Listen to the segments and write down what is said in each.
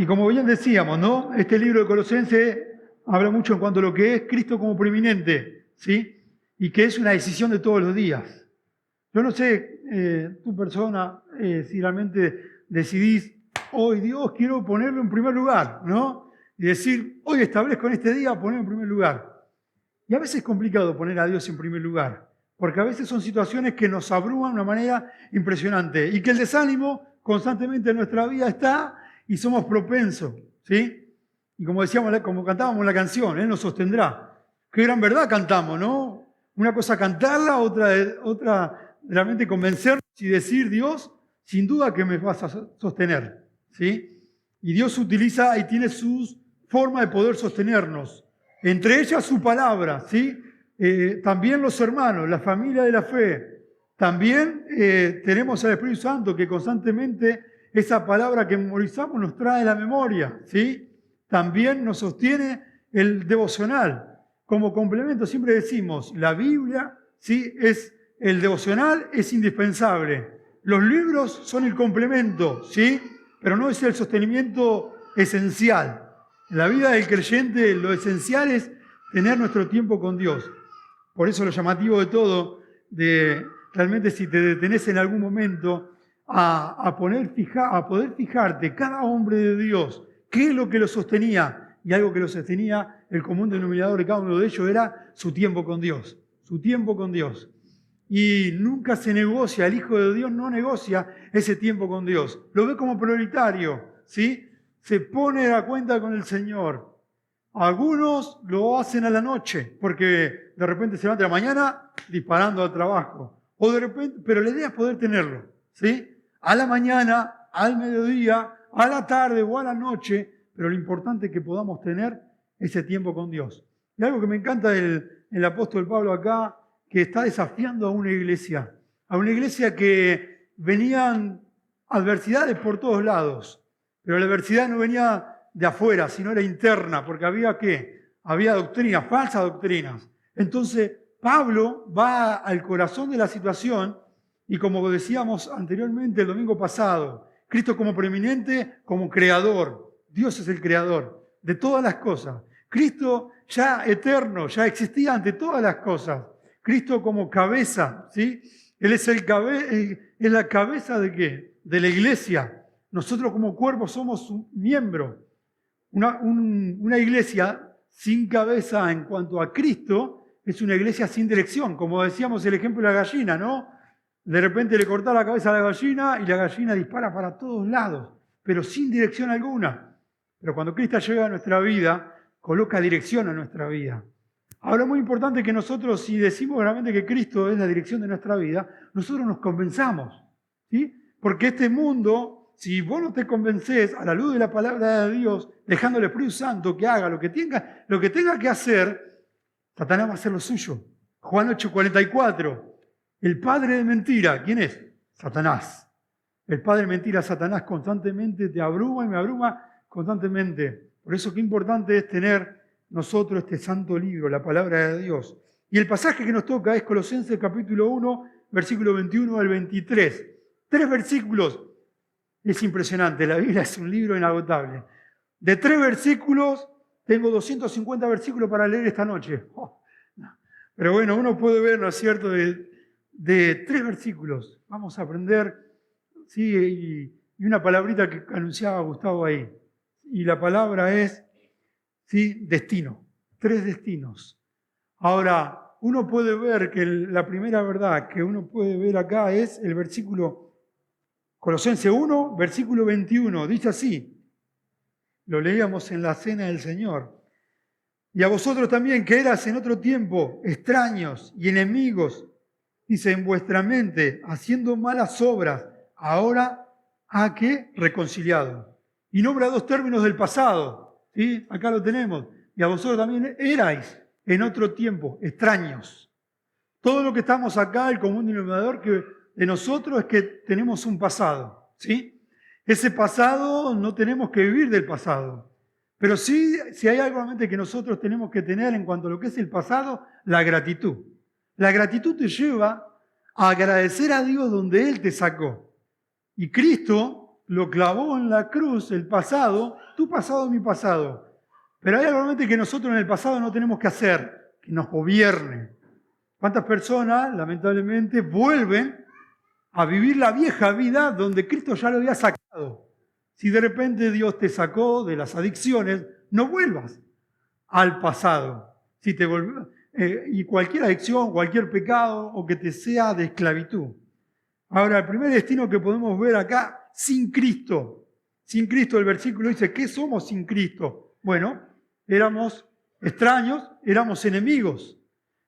Y como bien decíamos, ¿no? Este libro de Colosenses habla mucho en cuanto a lo que es Cristo como preeminente, ¿sí? Y que es una decisión de todos los días. Yo no sé, tu persona, si realmente decidís, hoy Dios quiero ponerlo en primer lugar, ¿no? Y decir, hoy establezco en este día ponerlo en primer lugar. Y a veces es complicado poner a Dios en primer lugar, porque a veces son situaciones que nos abruman de una manera impresionante y que el desánimo constantemente en nuestra vida está y somos propensos, ¿sí? Y como decíamos, como cantábamos la canción, Él nos sostendrá. Qué gran verdad cantamos, ¿no? Una cosa cantarla, otra realmente convencernos y decir, Dios, sin duda que me vas a sostener, ¿sí? Y Dios utiliza y tiene sus formas de poder sostenernos. Entre ellas su palabra, ¿sí? También los hermanos, la familia de la fe. También tenemos al Espíritu Santo que constantemente esa palabra que memorizamos nos trae la memoria, ¿sí? También nos sostiene el devocional. Como complemento siempre decimos, la Biblia, ¿sí? El devocional es indispensable. Los libros son el complemento, ¿sí? Pero no es el sostenimiento esencial. En la vida del creyente lo esencial es tener nuestro tiempo con Dios. Por eso lo llamativo de todo, de realmente si te detenés en algún momento a poder fijarte, cada hombre de Dios, qué es lo que lo sostenía. Y algo que lo sostenía, el común denominador de cada uno de ellos era su tiempo con Dios. Su tiempo con Dios. Y nunca se negocia, el Hijo de Dios no negocia ese tiempo con Dios. Lo ve como prioritario, ¿sí? Se pone a cuenta con el Señor. Algunos lo hacen a la noche, porque de repente se levanta a la mañana disparando al trabajo. O de repente, pero la idea es poder tenerlo, ¿sí? A la mañana, al mediodía, a la tarde o a la noche, pero lo importante es que podamos tener ese tiempo con Dios. Y algo que me encanta del apóstol Pablo acá, que está desafiando a una iglesia que venían adversidades por todos lados, pero la adversidad no venía de afuera, sino era interna, porque había ¿qué? Había doctrinas, falsas doctrinas. Entonces, Pablo va al corazón de la situación y como decíamos anteriormente el domingo pasado, Cristo como preeminente, como creador. Dios es el creador de todas las cosas. Cristo ya eterno, ya existía ante todas las cosas. Cristo como cabeza, ¿sí? Él es es la cabeza ¿de qué? De la iglesia. Nosotros como cuerpo somos un miembro. Una iglesia sin cabeza en cuanto a Cristo es una iglesia sin dirección. Como decíamos el ejemplo de la gallina, ¿no? De repente le corta la cabeza a la gallina y la gallina dispara para todos lados, pero sin dirección alguna. Pero cuando Cristo llega a nuestra vida, coloca dirección a nuestra vida. Ahora, muy importante que nosotros, si decimos realmente que Cristo es la dirección de nuestra vida, nosotros nos convenzamos, ¿sí? Porque este mundo, si vos no te convencés a la luz de la palabra de Dios, dejando al Espíritu Santo que haga lo que tenga que hacer, Satanás va a hacer lo suyo. Juan 8:44. El padre de mentira, ¿quién es? Satanás. El padre de mentira, Satanás, constantemente te abruma y me abruma constantemente. Por eso qué importante es tener nosotros este santo libro, la palabra de Dios. Y el pasaje que nos toca es Colosenses capítulo 1, versículo 21 al 23. 3 versículos. Es impresionante, la Biblia es un libro inagotable. De 3 versículos, tengo 250 versículos para leer esta noche. Pero bueno, uno puede ver, ¿no es cierto?, de 3 versículos. Vamos a aprender, sí, y una palabrita que anunciaba Gustavo ahí. Y la palabra es, sí, destino. 3 destinos. Ahora, uno puede ver que la primera verdad que uno puede ver acá es el versículo Colosenses 1, versículo 21. Dice así, lo leíamos en la cena del Señor. Y a vosotros también, que eras en otro tiempo extraños y enemigos, dice, en vuestra mente, haciendo malas obras, ahora ¿a qué? Reconciliado. Y nombra 2 términos del pasado, ¿sí? Acá lo tenemos. Y a vosotros también erais en otro tiempo extraños. Todo lo que estamos acá, el común denominador que de nosotros es que tenemos un pasado, ¿sí? Ese pasado no tenemos que vivir del pasado. Pero sí, si hay algo realmente que nosotros tenemos que tener en cuanto a lo que es el pasado, la gratitud. La gratitud te lleva a agradecer a Dios donde Él te sacó. Y Cristo lo clavó en la cruz, el pasado, tu pasado es mi pasado. Pero hay algo realmente que nosotros en el pasado no tenemos que hacer, que nos gobierne. ¿Cuántas personas, lamentablemente, vuelven a vivir la vieja vida donde Cristo ya lo había sacado? Si de repente Dios te sacó de las adicciones, no vuelvas al pasado. Si te y cualquier adicción, cualquier pecado o que te sea de esclavitud. Ahora, el primer destino que podemos ver acá, sin Cristo. Sin Cristo, el versículo dice, ¿qué somos sin Cristo? Bueno, éramos extraños, éramos enemigos.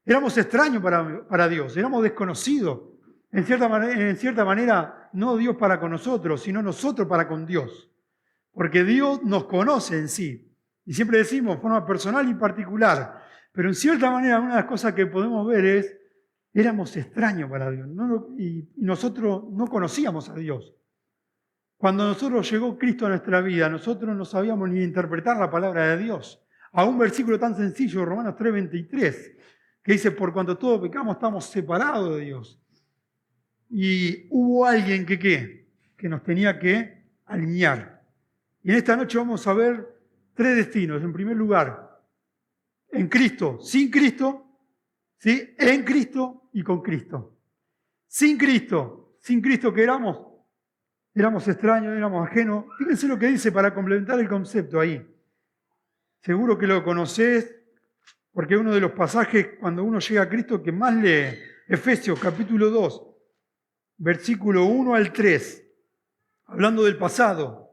Éramos extraños para Dios, éramos desconocidos. En cierta manera, no Dios para con nosotros, sino nosotros para con Dios. Porque Dios nos conoce en sí. Y siempre decimos, de forma personal y particular. Pero en cierta manera, una de las cosas que podemos ver es, éramos extraños para Dios. Y nosotros no conocíamos a Dios. Cuando nosotros llegó Cristo a nuestra vida, nosotros no sabíamos ni interpretar la palabra de Dios. A un versículo tan sencillo, Romanos 3:23, que dice, por cuanto todos pecamos, estamos separados de Dios. Y hubo alguien que nos tenía que alinear. Y en esta noche vamos a ver 3 destinos. En primer lugar, en Cristo, sin Cristo, ¿sí? En Cristo y con Cristo. Sin Cristo que éramos extraños, éramos ajenos. Fíjense lo que dice para complementar el concepto ahí. Seguro que lo conocés, porque es uno de los pasajes cuando uno llega a Cristo que más lee. Efesios capítulo 2, versículo 1 al 3, hablando del pasado.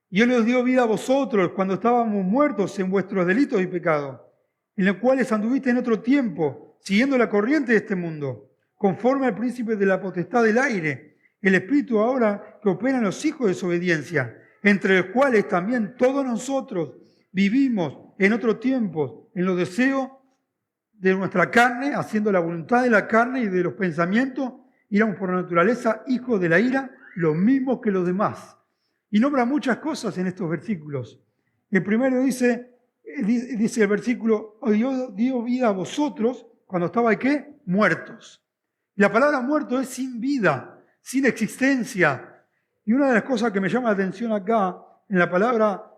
Y Él os dio vida a vosotros cuando estábamos muertos en vuestros delitos y pecados, en los cuales anduviste en otro tiempo, siguiendo la corriente de este mundo, conforme al príncipe de la potestad del aire, el espíritu ahora que opera en los hijos de desobediencia, entre los cuales también todos nosotros vivimos en otro tiempo, en los deseos de nuestra carne, haciendo la voluntad de la carne y de los pensamientos, éramos por naturaleza hijos de la ira, los mismos que los demás. Y nombra muchas cosas en estos versículos. El primero dice el versículo, Dios dio vida a vosotros cuando estabais, ¿qué? Muertos. Y la palabra muerto es sin vida, sin existencia. Y una de las cosas que me llama la atención acá, en la palabra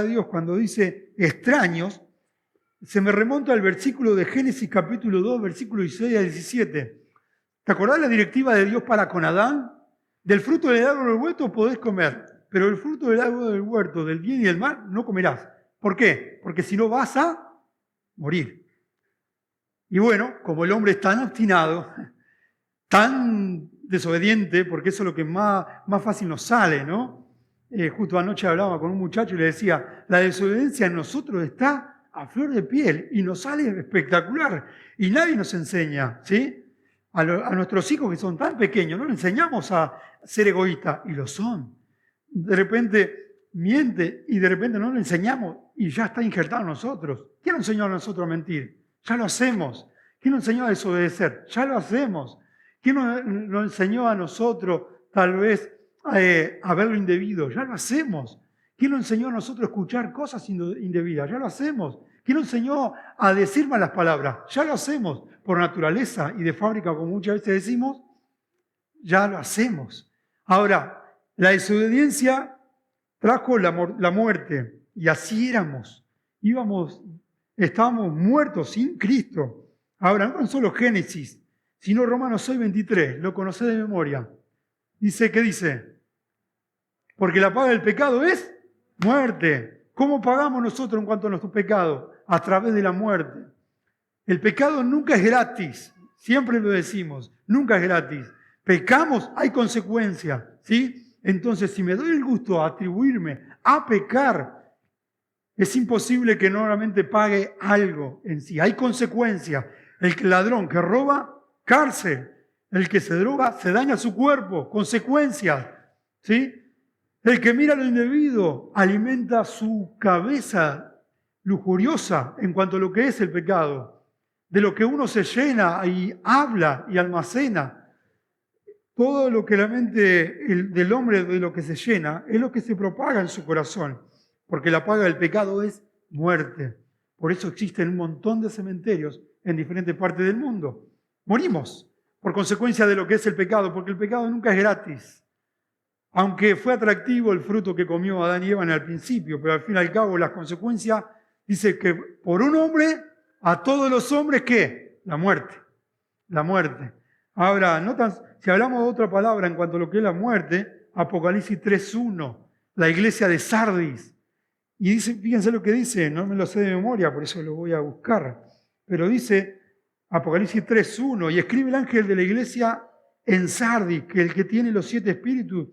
de Dios, cuando dice extraños, se me remonta al versículo de Génesis capítulo 2, versículo 16 a 17. ¿Te acordás la directiva de Dios para con Adán? Del fruto del árbol del huerto podés comer, pero el fruto del árbol del huerto, del bien y del mal, no comerás. ¿Por qué? Porque si no vas a morir. Y bueno, como el hombre es tan obstinado, tan desobediente, porque eso es lo que más fácil nos sale, ¿no? Justo anoche hablaba con un muchacho y le decía, la desobediencia en nosotros está a flor de piel y nos sale espectacular. Y nadie nos enseña, ¿sí? A nuestros hijos que son tan pequeños, no les enseñamos a ser egoístas, y lo son. De repente miente y de repente no le enseñamos y ya está injertado en nosotros. ¿Quién nos enseñó a nosotros a mentir? Ya lo hacemos. ¿Quién nos enseñó a desobedecer? Ya lo hacemos. ¿Quién nos enseñó a nosotros tal vez a ver lo indebido? Ya lo hacemos. ¿Quién nos enseñó a nosotros a escuchar cosas indebidas? Ya lo hacemos. ¿Quién nos enseñó a decir malas palabras? Ya lo hacemos. Por naturaleza y de fábrica, como muchas veces decimos, ya lo hacemos. Ahora, la desobediencia trajo la muerte y así éramos. Estábamos muertos sin Cristo. Ahora, no tan solo Génesis, sino Romanos 6:23, lo conocés de memoria. Dice, ¿qué dice? Porque la paga del pecado es muerte. ¿Cómo pagamos nosotros en cuanto a nuestro pecado? A través de la muerte. El pecado nunca es gratis, siempre lo decimos, nunca es gratis. Pecamos, hay consecuencias, ¿sí? Entonces, si me doy el gusto a atribuirme a pecar, es imposible que normalmente pague algo en sí. Hay consecuencias. El ladrón que roba, cárcel. El que se droga, se daña su cuerpo, consecuencias, ¿sí? El que mira lo indebido, alimenta su cabeza lujuriosa en cuanto a lo que es el pecado. De lo que uno se llena y habla y almacena. Todo lo que la mente del hombre de lo que se llena es lo que se propaga en su corazón, porque la paga del pecado es muerte. Por eso existen un montón de cementerios en diferentes partes del mundo. Morimos por consecuencia de lo que es el pecado, porque el pecado nunca es gratis. Aunque fue atractivo el fruto que comió Adán y Eva al principio, pero al fin y al cabo las consecuencias, dice que por un hombre, a todos los hombres, ¿qué? La muerte. La muerte. Ahora, si hablamos de otra palabra en cuanto a lo que es la muerte, Apocalipsis 3:1, la iglesia de Sardis. Y dice, fíjense lo que dice, no me lo sé de memoria, por eso lo voy a buscar. Pero dice Apocalipsis 3:1, y escribe el ángel de la iglesia en Sardis, que el que tiene los 7 espíritus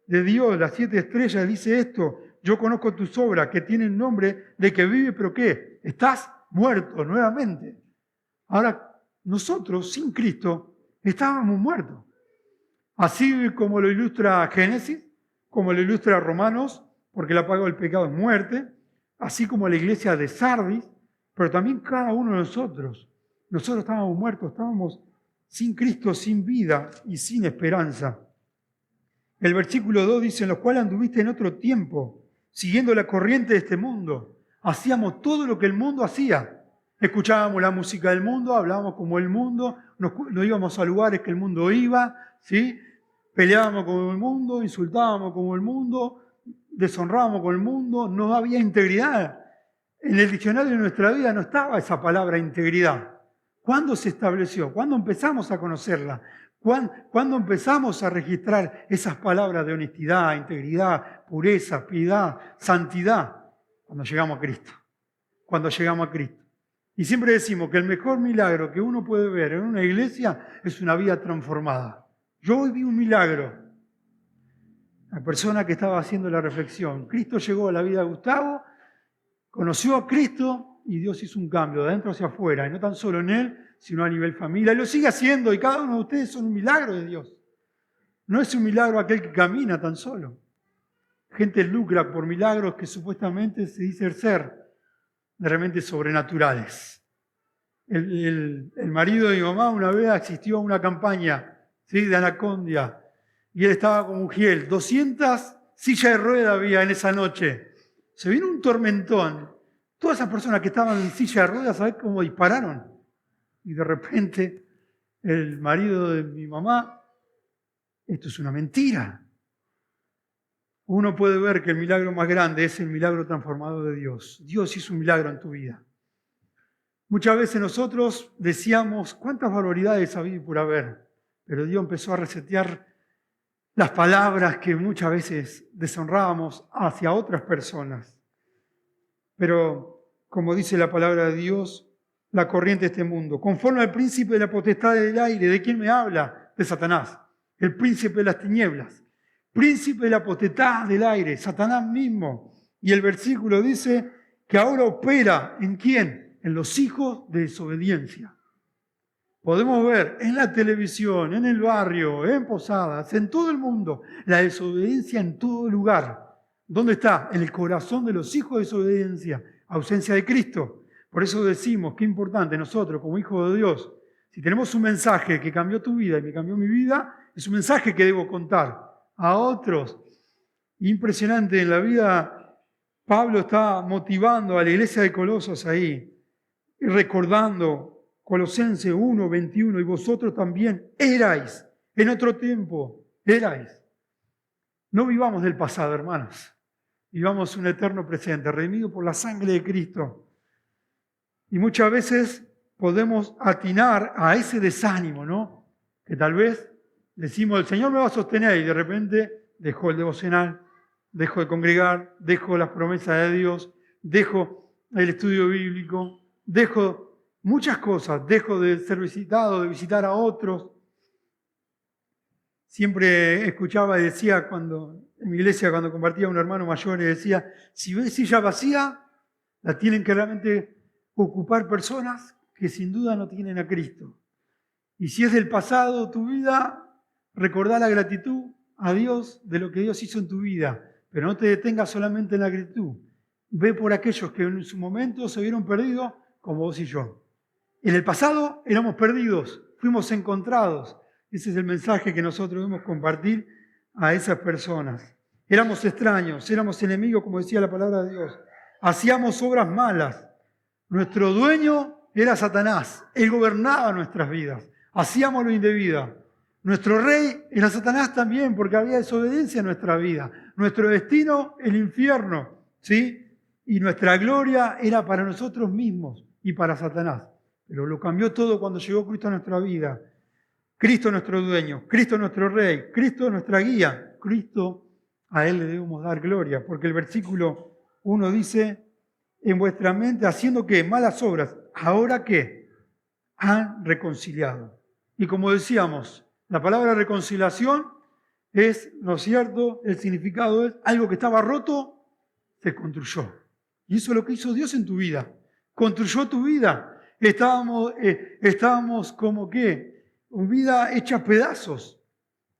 de Dios, las 7 estrellas, dice esto: yo conozco tus obras, que tienen nombre de que vive, pero ¿qué? Estás muerto nuevamente. Ahora, nosotros, sin Cristo, estábamos muertos. Así como lo ilustra Génesis, como lo ilustra Romanos, porque la paga del pecado es muerte, así como la iglesia de Sardis, pero también cada uno de nosotros. Nosotros estábamos muertos, estábamos sin Cristo, sin vida y sin esperanza. El versículo 2 dice: en los cuales anduviste en otro tiempo, siguiendo la corriente de este mundo. Hacíamos todo lo que el mundo hacía. Escuchábamos la música del mundo, hablábamos como el mundo, nos íbamos a lugares que el mundo iba, ¿sí? Peleábamos como el mundo, insultábamos como el mundo, deshonrábamos con el mundo, no había integridad. En el diccionario de nuestra vida no estaba esa palabra integridad. ¿Cuándo se estableció? ¿Cuándo empezamos a conocerla? ¿Cuándo empezamos a registrar esas palabras de honestidad, integridad, pureza, piedad, santidad? Cuando llegamos a Cristo. Cuando llegamos a Cristo. Y siempre decimos que el mejor milagro que uno puede ver en una iglesia es una vida transformada. Yo hoy vi un milagro. La persona que estaba haciendo la reflexión. Cristo llegó a la vida de Gustavo, conoció a Cristo y Dios hizo un cambio de adentro hacia afuera. Y no tan solo en él, sino a nivel familia. Y lo sigue haciendo, y cada uno de ustedes son un milagro de Dios. No es un milagro aquel que camina tan solo. Gente lucra por milagros que supuestamente se dice ser realmente sobrenaturales. El marido de mi mamá una vez asistió a una campaña, ¿sí?, de Anacondia, y él estaba con Ujiel. 200 sillas de ruedas había en esa noche. Se vino un tormentón. Todas esas personas que estaban en silla de ruedas, ¿sabés cómo dispararon? Y de repente el marido de mi mamá: esto es una mentira. Uno puede ver que el milagro más grande es el milagro transformador de Dios. Dios hizo un milagro en tu vida. Muchas veces nosotros decíamos cuántas barbaridades había por haber, pero Dios empezó a resetear las palabras que muchas veces deshonrábamos hacia otras personas. Pero, como dice la palabra de Dios, la corriente de este mundo, conforme al príncipe de la potestad del aire. ¿De quién me habla? De Satanás, el príncipe de las tinieblas. Príncipe de la potestad del aire, Satanás mismo. Y el versículo dice que ahora opera, ¿en quién? En los hijos de desobediencia. Podemos ver en la televisión, en el barrio, en posadas, en todo el mundo, la desobediencia en todo lugar. ¿Dónde está? En el corazón de los hijos de desobediencia, ausencia de Cristo. Por eso decimos que es importante nosotros, como hijos de Dios, si tenemos un mensaje que cambió tu vida y me cambió mi vida, es un mensaje que debo contar a otros. Impresionante, en la vida Pablo está motivando a la iglesia de Colosos ahí, y recordando Colosenses 1:21, y vosotros también erais en otro tiempo, erais. No vivamos del pasado, hermanos, vivamos un eterno presente, redimido por la sangre de Cristo. Y muchas veces podemos atinar a ese desánimo, ¿no? Que tal vez decimos: el Señor me va a sostener, y de repente dejo el devocional, dejo de congregar, dejo las promesas de Dios, dejo el estudio bíblico, dejo muchas cosas, dejo de ser visitado, de visitar a otros. Siempre escuchaba y decía en mi iglesia, cuando compartía un hermano mayor, y decía: si ves silla vacía, la tienen que realmente ocupar personas que sin duda no tienen a Cristo. Y si es del pasado tu vida, recordá la gratitud a Dios de lo que Dios hizo en tu vida, pero no te detengas solamente en la gratitud. Ve por aquellos que en su momento se vieron perdidos, como vos y yo. En el pasado éramos perdidos, fuimos encontrados. Ese es el mensaje que nosotros debemos compartir a esas personas. Éramos extraños, éramos enemigos, como decía la palabra de Dios. Hacíamos obras malas. Nuestro dueño era Satanás. Él gobernaba nuestras vidas. Hacíamos lo indebido. Nuestro rey era Satanás también, porque había desobediencia en nuestra vida. Nuestro destino, el infierno, ¿sí? Y nuestra gloria era para nosotros mismos y para Satanás. Pero lo cambió todo cuando llegó Cristo a nuestra vida. Cristo es nuestro dueño, Cristo es nuestro rey, Cristo es nuestra guía. Cristo, a Él le debemos dar gloria, porque el versículo 1 dice, en vuestra mente, haciendo ¿qué? Malas obras. ¿Ahora qué? Han reconciliado. Y como decíamos, la palabra reconciliación es, ¿no es cierto? El significado es algo que estaba roto, se construyó. Y eso es lo que hizo Dios en tu vida. Construyó tu vida. Estábamos como que, una vida hecha a pedazos.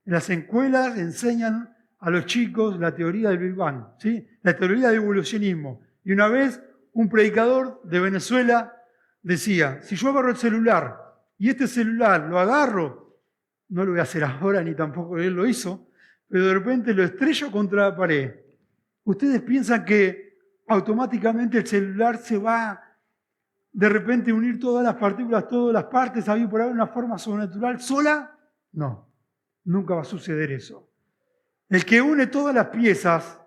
En las escuelas enseñan a los chicos la teoría del Big Bang, ¿sí? La teoría del evolucionismo. Y una vez un predicador de Venezuela decía, si yo agarro el celular y este celular lo agarro, no lo voy a hacer ahora ni tampoco él lo hizo, pero de repente lo estrello contra la pared. ¿Ustedes piensan que automáticamente el celular se va de repente a unir todas las partículas, todas las partes, había por ahí una forma sobrenatural sola? No, nunca va a suceder eso. El que une todas las piezas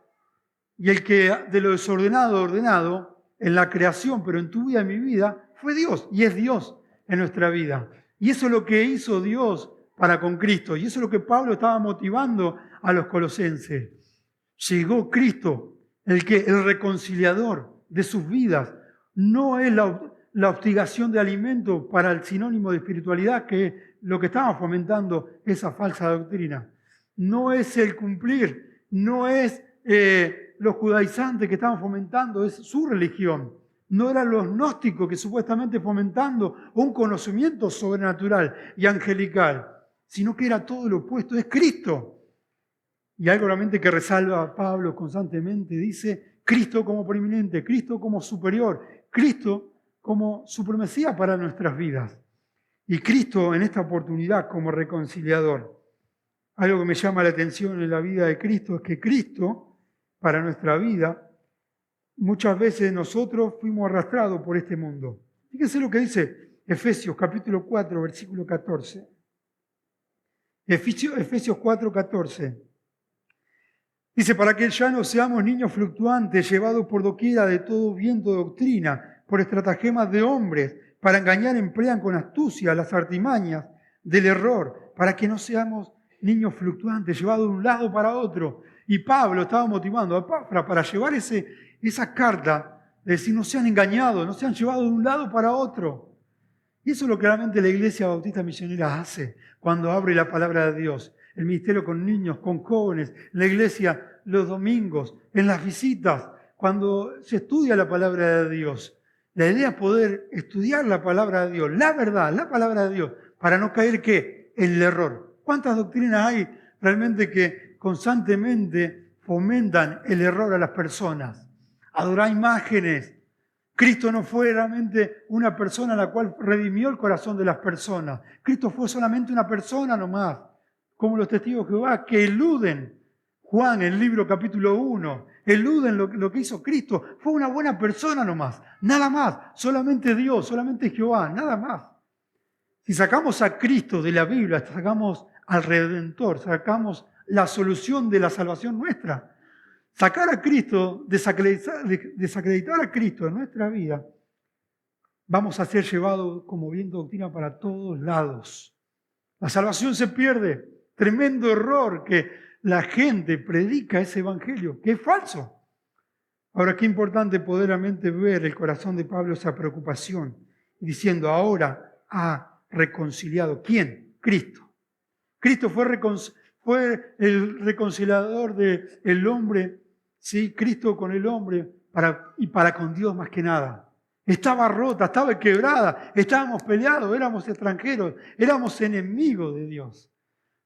y el que de lo desordenado ordenado en la creación, pero en tu vida y mi vida, fue Dios y es Dios en nuestra vida. Y eso es lo que hizo Dios para con Cristo. Y eso es lo que Pablo estaba motivando a los colosenses. Llegó Cristo, el reconciliador de sus vidas. No es la hostigación de alimento para el sinónimo de espiritualidad, que es lo que estaba fomentando esa falsa doctrina. No es el cumplir, no es los judaizantes que estaban fomentando, es su religión. No eran los gnósticos que supuestamente fomentando un conocimiento sobrenatural y angelical, sino que era todo lo opuesto, es Cristo. Y algo realmente que resalva Pablo constantemente, dice Cristo como preeminente, Cristo como superior, Cristo como supremacía para nuestras vidas. Y Cristo en esta oportunidad como reconciliador. Algo que me llama la atención en la vida de Cristo es que Cristo, para nuestra vida, muchas veces nosotros fuimos arrastrados por este mundo. Fíjense lo que dice Efesios capítulo 4, versículo 14. Efesios 4, 14. Dice, para que ya no seamos niños fluctuantes, llevados por doquiera de todo viento de doctrina, por estratagemas de hombres, para engañar emplean con astucia las artimañas del error, para que no seamos niños fluctuantes, llevados de un lado para otro. Y Pablo estaba motivando a Epafras para llevar esa carta, de decir, no sean engañados, no sean llevados de un lado para otro. Y eso es lo que realmente la Iglesia Bautista Misionera hace cuando abre la palabra de Dios. El ministerio con niños, con jóvenes, en la iglesia los domingos, en las visitas, cuando se estudia la palabra de Dios. La idea es poder estudiar la palabra de Dios, la verdad, la palabra de Dios, para no caer ¿qué? En el error. ¿Cuántas doctrinas hay realmente que constantemente fomentan el error a las personas? Adorar imágenes. Cristo no fue realmente una persona a la cual redimió el corazón de las personas. Cristo fue solamente una persona nomás, como los testigos de Jehová, que eluden Juan, el libro capítulo 1, eluden lo que hizo Cristo. Fue una buena persona nomás, nada más, solamente Dios, solamente Jehová, nada más. Si sacamos a Cristo de la Biblia, sacamos al Redentor, sacamos la solución de la salvación nuestra. Sacar a Cristo, desacreditar a Cristo en nuestra vida, vamos a ser llevados como viento doctrina para todos lados. La salvación se pierde. Tremendo error que la gente predica ese evangelio, que es falso. Ahora, qué importante poder realmente ver el corazón de Pablo, esa preocupación, diciendo, ahora ha reconciliado. ¿Quién? Cristo. Cristo fue el reconciliador del hombre, ¿sí? Cristo con el hombre y para con Dios más que nada. Estaba rota, estaba quebrada, estábamos peleados, éramos extranjeros, éramos enemigos de Dios.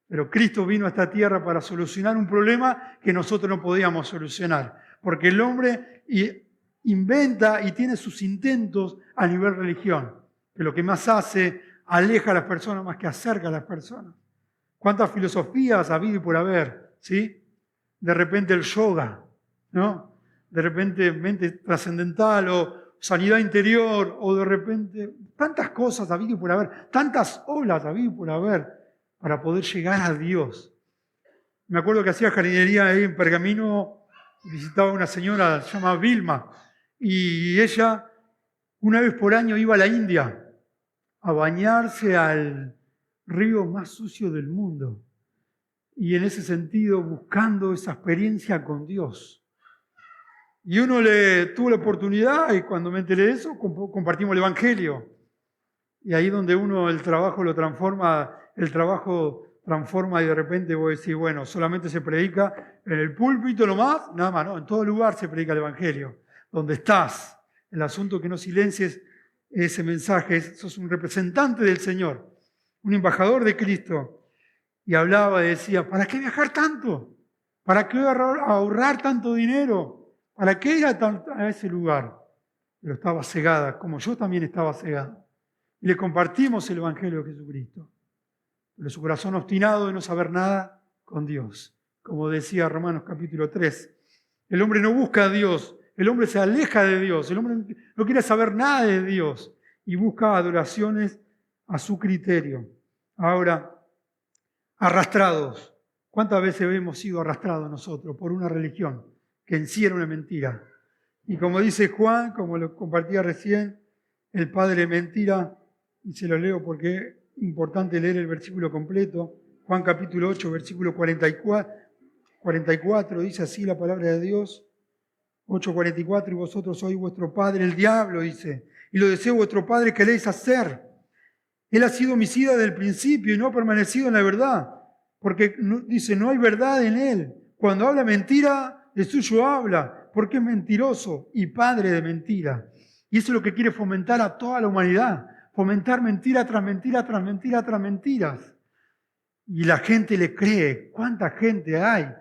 Pero Cristo vino a esta tierra para solucionar un problema que nosotros no podíamos solucionar. Porque el hombre inventa y tiene sus intentos a nivel religión. Que lo que más hace, aleja a las personas más que acerca a las personas. ¿Cuántas filosofías ha habido y por haber? ¿Sí? De repente el yoga, ¿no? De repente mente trascendental o sanidad interior, o de repente tantas cosas ha habido y por haber, tantas olas ha habido y por haber. para poder llegar a Dios. Me acuerdo que hacía jardinería ahí en Pergamino, visitaba a una señora, se llama Vilma, y ella una vez por año iba a la India a bañarse al río más sucio del mundo. Y en ese sentido, buscando esa experiencia con Dios. Y tuvo la oportunidad, y cuando me enteré de eso, compartimos el Evangelio. Y ahí donde el trabajo transforma y de repente vos decís, bueno, solamente se predica en el púlpito nomás, nada más, no, en todo lugar se predica el Evangelio. Donde estás, el asunto que no silencies ese mensaje, sos un representante del Señor, un embajador de Cristo. Y hablaba y decía, ¿para qué viajar tanto? ¿Para qué ahorrar tanto dinero? ¿Para qué ir a ese lugar? Pero estaba cegada, como yo también estaba cegado. Y le compartimos el Evangelio de Jesucristo. Pero su corazón obstinado de no saber nada con Dios. Como decía Romanos capítulo 3. El hombre no busca a Dios, el hombre se aleja de Dios, el hombre no quiere saber nada de Dios y busca adoraciones a su criterio. Ahora, arrastrados. ¿Cuántas veces hemos sido arrastrados nosotros por una religión que en sí era una mentira? Y como dice Juan, como lo compartía recién, el padre de mentira, y se lo leo porque es importante leer el versículo completo, Juan capítulo 8, versículo 44, dice así la palabra de Dios, 8:44, y vosotros sois vuestro padre, el diablo, dice, y lo deseo vuestro padre queréis hacer. Él ha sido homicida desde el principio y no ha permanecido en la verdad, porque dice, no hay verdad en él. Cuando habla mentira, de suyo habla, porque es mentiroso y padre de mentira. Y eso es lo que quiere fomentar a toda la humanidad, fomentar mentira tras mentira, tras mentira, tras mentiras. Y la gente le cree. ¿Cuánta gente hay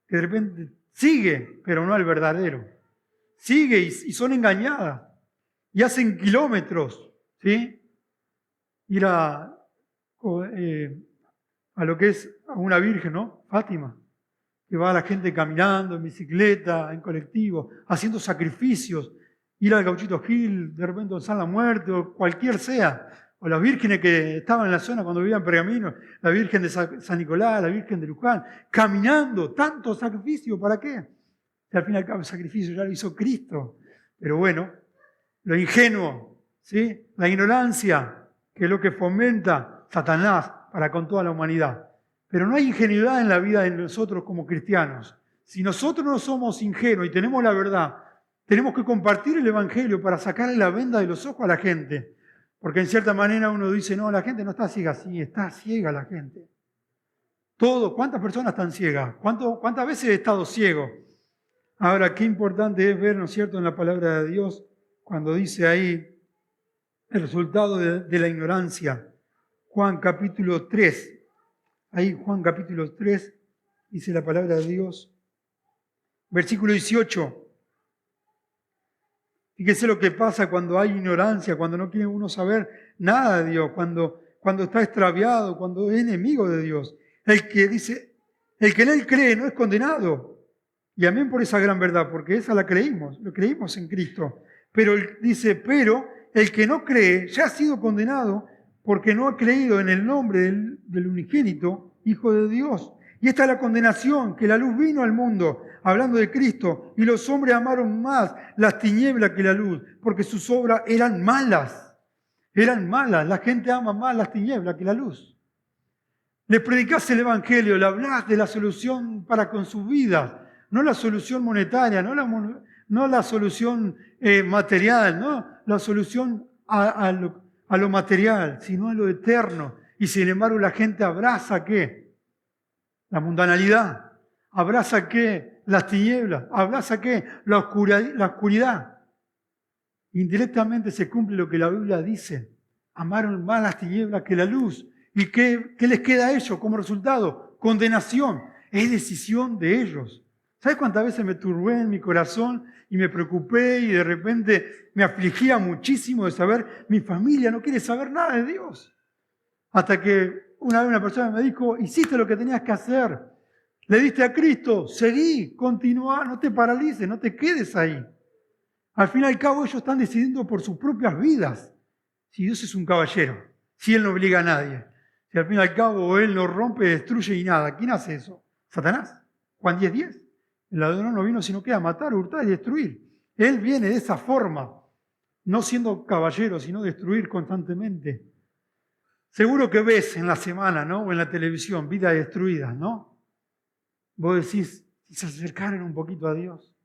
que de repente sigue, pero no al verdadero? Sigue y son engañadas y hacen kilómetros, ¿sí? Ir a lo que es a una virgen, ¿no? Fátima, que va a la gente caminando, en bicicleta, en colectivo, haciendo sacrificios, ir al Gauchito Gil, de repente a la Muerte, o cualquier sea, o las vírgenes que estaban en la zona cuando vivían en Pergamino, la Virgen de San Nicolás, la Virgen de Luján, caminando, tanto sacrificio, ¿para qué? Si al fin y al cabo el sacrificio ya lo hizo Cristo. Pero bueno, lo ingenuo, ¿sí? La ignorancia, que es lo que fomenta Satanás para con toda la humanidad. Pero no hay ingenuidad en la vida de nosotros como cristianos. Si nosotros no somos ingenuos y tenemos la verdad, tenemos que compartir el Evangelio para sacarle la venda de los ojos a la gente. Porque en cierta manera uno dice, no, la gente no está ciega. Sí, está ciega la gente. ¿Cuántas personas están ciegas? ¿Cuántas veces he estado ciego? Ahora, qué importante es ver, ¿no es cierto?, en la palabra de Dios, cuando dice ahí el resultado de la ignorancia. Juan capítulo 3. Ahí Juan capítulo 3 dice la palabra de Dios. Versículo 18. Fíjese lo que pasa cuando hay ignorancia, cuando no quiere uno saber nada de Dios, cuando está extraviado, cuando es enemigo de Dios. El que en él cree no es condenado. Y amén por esa gran verdad, porque esa la creímos, lo creímos en Cristo. Pero pero el que no cree ya ha sido condenado porque no ha creído en el nombre del unigénito Hijo de Dios. Y esta es la condenación, que la luz vino al mundo, hablando de Cristo, y los hombres amaron más las tinieblas que la luz, porque sus obras eran malas. Eran malas, la gente ama más las tinieblas que la luz. Le predicás el Evangelio, le hablás de la solución para con sus vidas, no la solución monetaria, no la solución material, no la solución a lo material, sino a lo eterno. Y sin embargo la gente abraza ¿qué? La mundanalidad. ¿Abraza qué? Las tinieblas. ¿Abraza qué? La oscuridad. Indirectamente se cumple lo que la Biblia dice. Amaron más las tinieblas que la luz. ¿Y qué les queda a ellos como resultado? Condenación. Es decisión de ellos. ¿Sabes cuántas veces me turbé en mi corazón y me preocupé y de repente me afligía muchísimo de saber, mi familia no quiere saber nada de Dios? Hasta que una vez una persona me dijo, hiciste lo que tenías que hacer, le diste a Cristo, seguí, continúa, no te paralices, no te quedes ahí. Al fin y al cabo ellos están decidiendo por sus propias vidas. Si Dios es un caballero, si Él no obliga a nadie, Si al fin y al cabo Él no rompe, destruye y nada. ¿Quién hace eso? Satanás. Juan 10:10. El ladrón no vino sino que a matar, hurtar y destruir. Él viene de esa forma, no siendo caballero, sino destruir constantemente. Seguro que ves en la semana, ¿no? O en la televisión, vidas destruidas, ¿no? Vos decís, si se acercaran un poquito a Dios.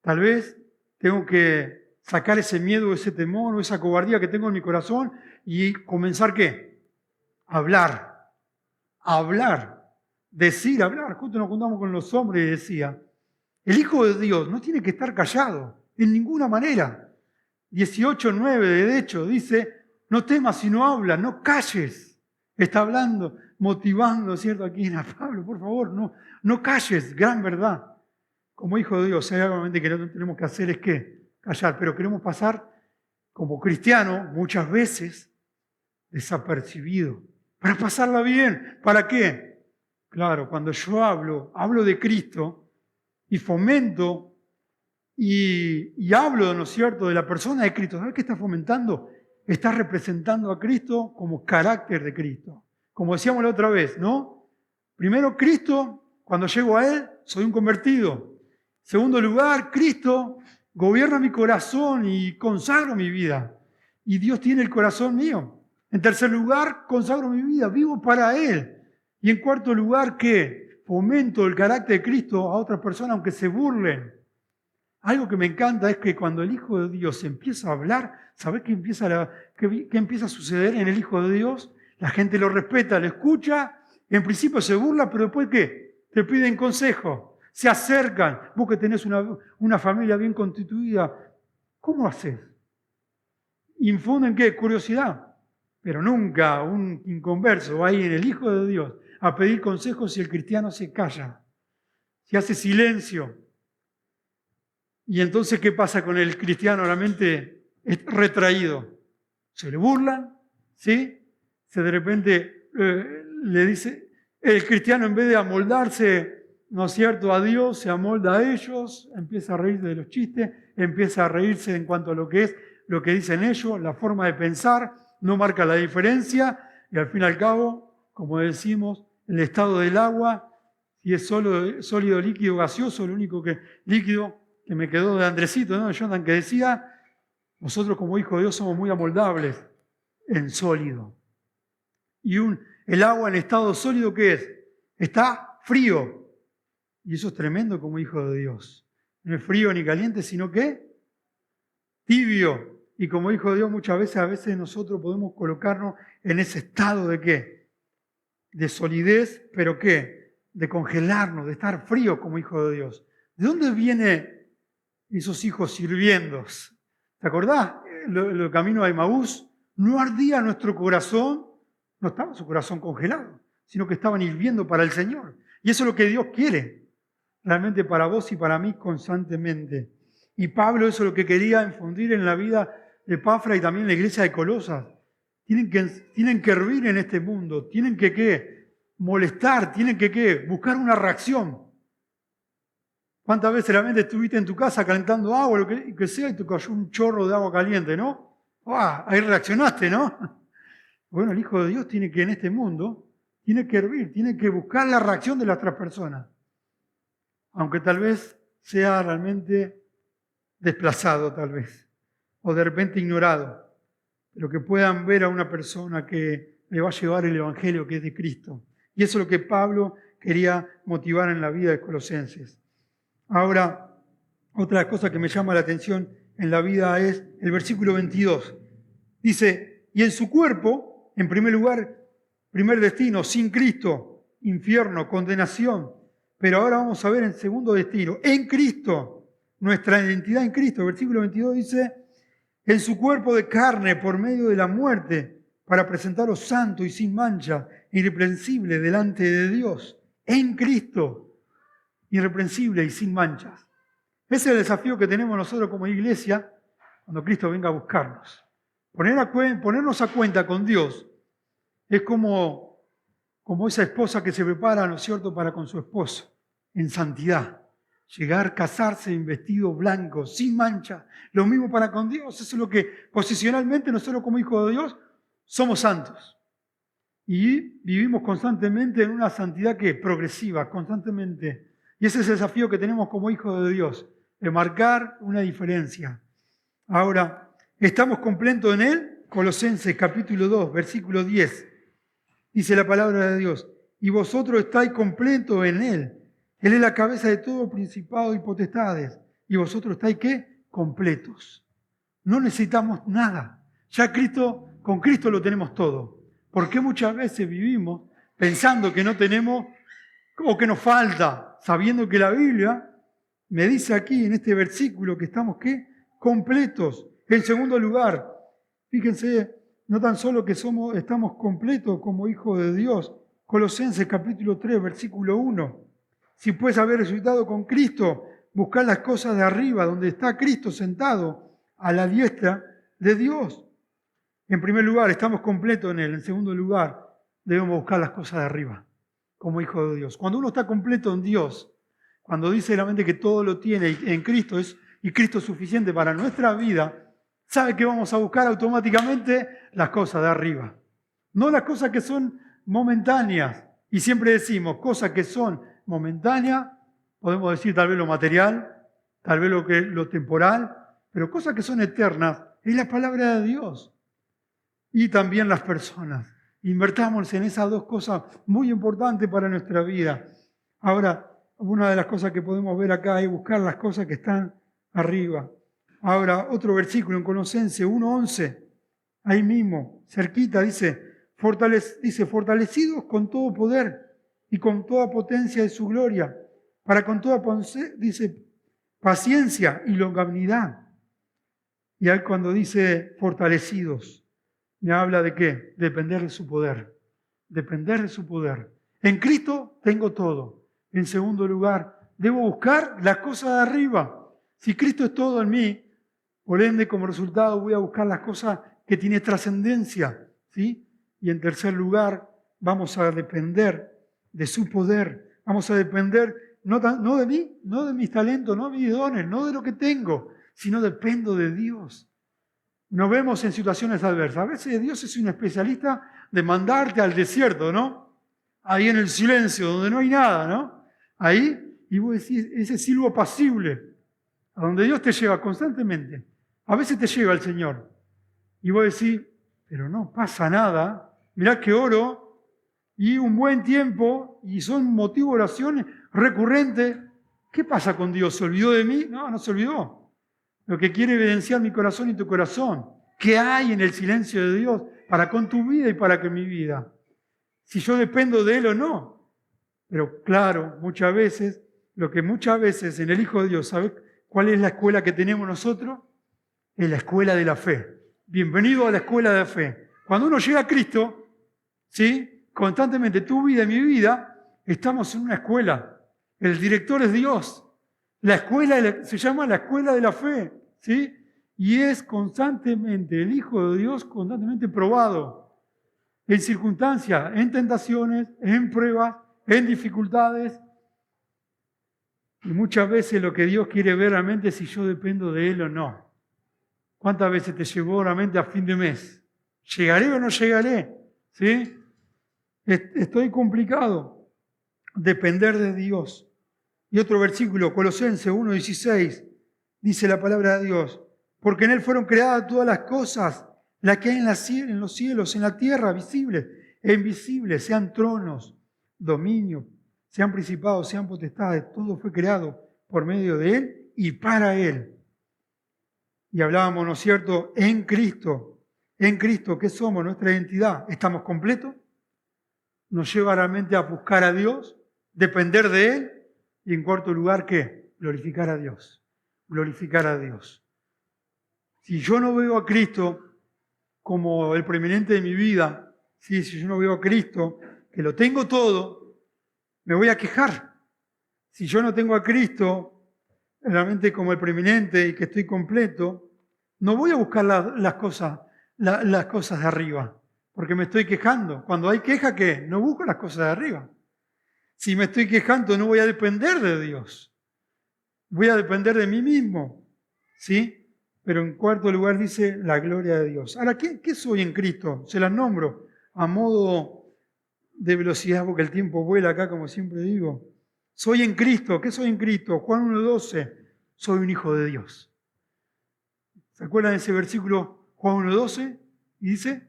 Tal vez tengo que sacar ese miedo, ese temor o esa cobardía que tengo en mi corazón y comenzar, ¿qué? Hablar, decir, hablar. Justo nos juntamos con los hombres y decía, el Hijo de Dios no tiene que estar callado, en ninguna manera. 18:9 de hecho dice, no temas sino habla, no calles. Está hablando, motivando, ¿cierto? Aquí en Pablo, por favor, no calles, gran verdad. Como hijo de Dios, hay algo que no tenemos que hacer es que callar, pero queremos pasar como cristianos muchas veces desapercibido, para pasarla bien. ¿Para qué? Claro, cuando yo hablo de Cristo y fomento y hablo, ¿no es cierto?, de la persona de Cristo. ¿Sabes qué está fomentando? Está representando a Cristo como carácter de Cristo. Como decíamos la otra vez, ¿no? Primero, Cristo, cuando llego a Él, soy un convertido. Segundo lugar, Cristo gobierna mi corazón y consagro mi vida. Y Dios tiene el corazón mío. En tercer lugar, consagro mi vida, vivo para Él. Y en cuarto lugar, ¿qué? Fomento el carácter de Cristo a otras personas, aunque se burlen. Algo que me encanta es que cuando el Hijo de Dios empieza a hablar, ¿sabés qué empieza a suceder en el Hijo de Dios? La gente lo respeta, lo escucha, en principio se burla, pero después ¿qué? Te piden consejo, se acercan. Vos que tenés una familia bien constituida, ¿cómo haces? Infunden ¿qué? Curiosidad, pero nunca un inconverso va ahí en el Hijo de Dios a pedir consejos si el cristiano se calla, si hace silencio. Y entonces, ¿qué pasa con el cristiano? Realmente es retraído. Se le burlan, ¿sí? De repente le dice, el cristiano en vez de amoldarse, ¿no es cierto?, a Dios, se amolda a ellos, empieza a reírse de los chistes, empieza a reírse en cuanto a lo que es, lo que dicen ellos, la forma de pensar, no marca la diferencia, y al fin y al cabo, como decimos, el estado del agua, si es sólido, líquido, gaseoso, lo único que líquido que me quedó de Andresito, ¿no? Jonathan, que decía, nosotros como hijos de Dios somos muy amoldables en sólido. Y el agua en estado sólido, ¿qué es? Está frío. Y eso es tremendo como hijo de Dios. No es frío ni caliente, sino que tibio. Y como hijo de Dios muchas veces, a veces nosotros podemos colocarnos en ese estado de ¿qué? De solidez, pero ¿qué? De congelarnos, de estar frío como hijo de Dios. ¿De dónde vienen esos hijos sirviendos? ¿Te acordás? El camino a Emaús, no ardía nuestro corazón, no estaba su corazón congelado, sino que estaban hirviendo para el Señor. Y eso es lo que Dios quiere, realmente para vos y para mí constantemente. Y Pablo eso es lo que quería infundir en la vida de Epafra y también en la iglesia de Colosas. Tienen que hervir en este mundo, tienen que ¿qué? Molestar, tienen que ¿qué? Buscar una reacción. ¿Cuántas veces realmente estuviste en tu casa calentando agua, lo que sea, y te cayó un chorro de agua caliente, ¿no? Ahí reaccionaste, ¿no? Bueno, el Hijo de Dios tiene que en este mundo, tiene que hervir, tiene que buscar la reacción de las otras personas. Aunque tal vez sea realmente desplazado, tal vez, o de repente ignorado, pero que puedan ver a una persona que le va a llevar el Evangelio que es de Cristo. Y eso es lo que Pablo quería motivar en la vida de Colosenses. Ahora, otra cosa que me llama la atención en la vida es el versículo 22. Dice, y en su cuerpo, en primer lugar, primer destino, sin Cristo, infierno, condenación. Pero ahora vamos a ver el segundo destino, en Cristo, nuestra identidad en Cristo. El versículo 22 dice, en su cuerpo de carne por medio de la muerte, para presentaros santo y sin mancha, irreprensible delante de Dios, en Cristo, irreprensible y sin manchas. Ese es el desafío que tenemos nosotros como iglesia cuando Cristo venga a buscarnos. Ponernos a cuenta con Dios es como esa esposa que se prepara, ¿no es cierto?, para con su esposo, en santidad. Llegar, casarse en vestido blanco, sin mancha. Lo mismo para con Dios. Eso es lo que posicionalmente nosotros como hijos de Dios somos santos. y vivimos constantemente en una santidad que progresiva, constantemente. Y ese es el desafío que tenemos como hijos de Dios, de marcar una diferencia. Ahora, ¿estamos completos en Él? Colosenses capítulo 2, versículo 10. Dice la palabra de Dios, y vosotros estáis completos en Él. Él es la cabeza de todo principado y potestades. Y vosotros estáis, ¿qué? Completos. No necesitamos nada. Ya con Cristo lo tenemos todo. ¿Por qué muchas veces vivimos pensando que no tenemos o que nos falta? Sabiendo que la Biblia me dice aquí en este versículo que estamos, ¿qué? Completos. En segundo lugar, fíjense, no tan solo que estamos completos como hijos de Dios. Colosenses capítulo 3, versículo 1. Si puedes haber resucitado con Cristo, buscar las cosas de arriba, donde está Cristo sentado a la diestra de Dios. En primer lugar, estamos completos en Él. En segundo lugar, debemos buscar las cosas de arriba, como hijos de Dios. Cuando uno está completo en Dios, cuando dice la mente que todo lo tiene y en Cristo y Cristo es suficiente para nuestra vida, sabe que vamos a buscar automáticamente las cosas de arriba. No las cosas que son momentáneas. Y siempre decimos, cosas que son momentáneas, podemos decir tal vez lo material, tal vez lo temporal, pero cosas que son eternas es la palabra de Dios. Y también las personas. Invertamos en esas dos cosas muy importantes para nuestra vida. Ahora, una de las cosas que podemos ver acá es buscar las cosas que están arriba. Ahora, otro versículo en Colosenses 1:11, ahí mismo, cerquita, dice, fortalecidos con todo poder y con toda potencia de su gloria, para con toda, dice, paciencia y longanimidad. Y ahí cuando dice fortalecidos, me habla de qué? Depender de su poder. Depender de su poder. En Cristo tengo todo. En segundo lugar, debo buscar las cosas de arriba. Si Cristo es todo en mí, por ende, como resultado, voy a buscar las cosas que tienen trascendencia, ¿sí? Y en tercer lugar, vamos a depender de su poder. Vamos a depender no de mí, no de mis talentos, no de mis dones, no de lo que tengo, sino dependo de Dios. Nos vemos en situaciones adversas. A veces Dios es un especialista de mandarte al desierto, ¿no? Ahí en el silencio, donde no hay nada, ¿no? Ahí, y vos decís, ese silbo apacible, a donde Dios te lleva constantemente. A veces te lleva el Señor. Y vos decís, pero no pasa nada. Mirá que oro y un buen tiempo, y son motivo de oraciones recurrentes. ¿Qué pasa con Dios? ¿Se olvidó de mí? No, no se olvidó. Lo que quiere evidenciar mi corazón y tu corazón. ¿Qué hay en el silencio de Dios para con tu vida y para con mi vida? Si yo dependo de Él o no. Pero claro, muchas veces en el Hijo de Dios, ¿sabes cuál es la escuela que tenemos nosotros? Es la escuela de la fe. Bienvenido a la escuela de la fe. Cuando uno llega a Cristo, ¿sí? Constantemente tu vida y mi vida, estamos en una escuela. El director es Dios. La escuela se llama la escuela de la fe, ¿sí? Y es constantemente el Hijo de Dios, constantemente probado en circunstancias, en tentaciones, en pruebas, en dificultades. Y muchas veces lo que Dios quiere ver realmente es si yo dependo de Él o no. ¿Cuántas veces te llevó realmente a fin de mes? ¿Llegaré o no llegaré? ¿Sí? Estoy complicado. Depender de Dios. Y otro versículo, Colosenses 1:16, dice la palabra de Dios, porque en Él fueron creadas todas las cosas, las que hay en los cielos, en la tierra, visibles e invisibles, sean tronos, dominios, sean principados, sean potestades, todo fue creado por medio de Él y para Él. Y hablábamos, ¿no es cierto?, en Cristo, ¿qué somos? Nuestra identidad, ¿estamos completos? ¿Nos lleva realmente a buscar a Dios, depender de Él? Y en cuarto lugar, ¿qué? Glorificar a Dios. Glorificar a Dios. Si yo no veo a Cristo como el preeminente de mi vida, ¿sí? Si yo no veo a Cristo, que lo tengo todo, me voy a quejar. Si yo no tengo a Cristo realmente como el preeminente y que estoy completo, no voy a buscar las cosas de arriba, porque me estoy quejando. Cuando hay queja, ¿qué? No busco las cosas de arriba. Si me estoy quejando, no voy a depender de Dios. Voy a depender de mí mismo. ¿Sí? Pero en cuarto lugar dice la gloria de Dios. Ahora, ¿qué soy en Cristo? Se las nombro a modo de velocidad porque el tiempo vuela acá, como siempre digo. Soy en Cristo. ¿Qué soy en Cristo? Juan 1:12. Soy un hijo de Dios. ¿Se acuerdan de ese versículo Juan 1:12? Y dice,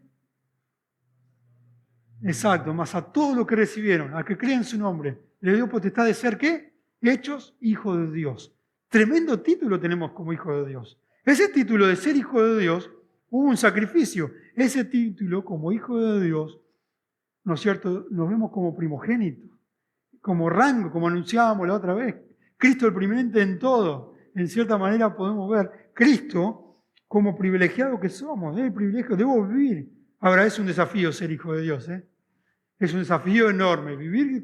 exacto, más a todos los que recibieron, a que creen en su nombre, le dio potestad de ser, ¿qué? Hechos hijos de Dios. Tremendo título tenemos como hijo de Dios. Ese título de ser hijo de Dios, hubo un sacrificio. Ese título como hijo de Dios, ¿no es cierto? Nos vemos como primogénitos, como rango, como anunciábamos la otra vez. Cristo el primeramente en todo. En cierta manera podemos ver Cristo como privilegiado que somos. El privilegio, debo vivir. Ahora es un desafío ser hijo de Dios. Es un desafío enorme. Vivir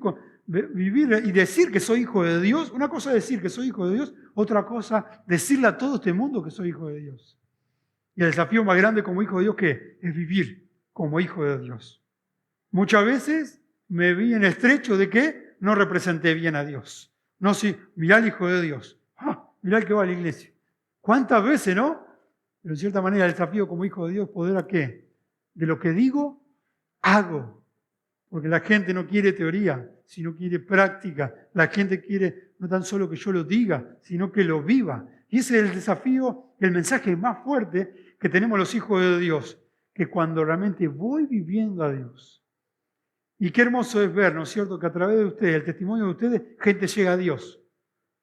y decir que soy hijo de Dios. Una cosa es decir que soy hijo de Dios, otra cosa decirle a todo este mundo que soy hijo de Dios. Y el desafío más grande como hijo de Dios, ¿qué? Es vivir como hijo de Dios. Muchas veces me vi en estrecho de que no representé bien a Dios. No, sí, mirá al hijo de Dios. Mirá el que va a la iglesia. ¿Cuántas veces, no? Pero en cierta manera el desafío como hijo de Dios es poder ¿a qué? De lo que digo, hago. Porque la gente no quiere teoría, sino quiere práctica. La gente quiere no tan solo que yo lo diga, sino que lo viva. Y ese es el desafío, el mensaje más fuerte que tenemos los hijos de Dios. Que cuando realmente voy viviendo a Dios. Y qué hermoso es ver, ¿no es cierto?, que a través de ustedes, el testimonio de ustedes, gente llega a Dios.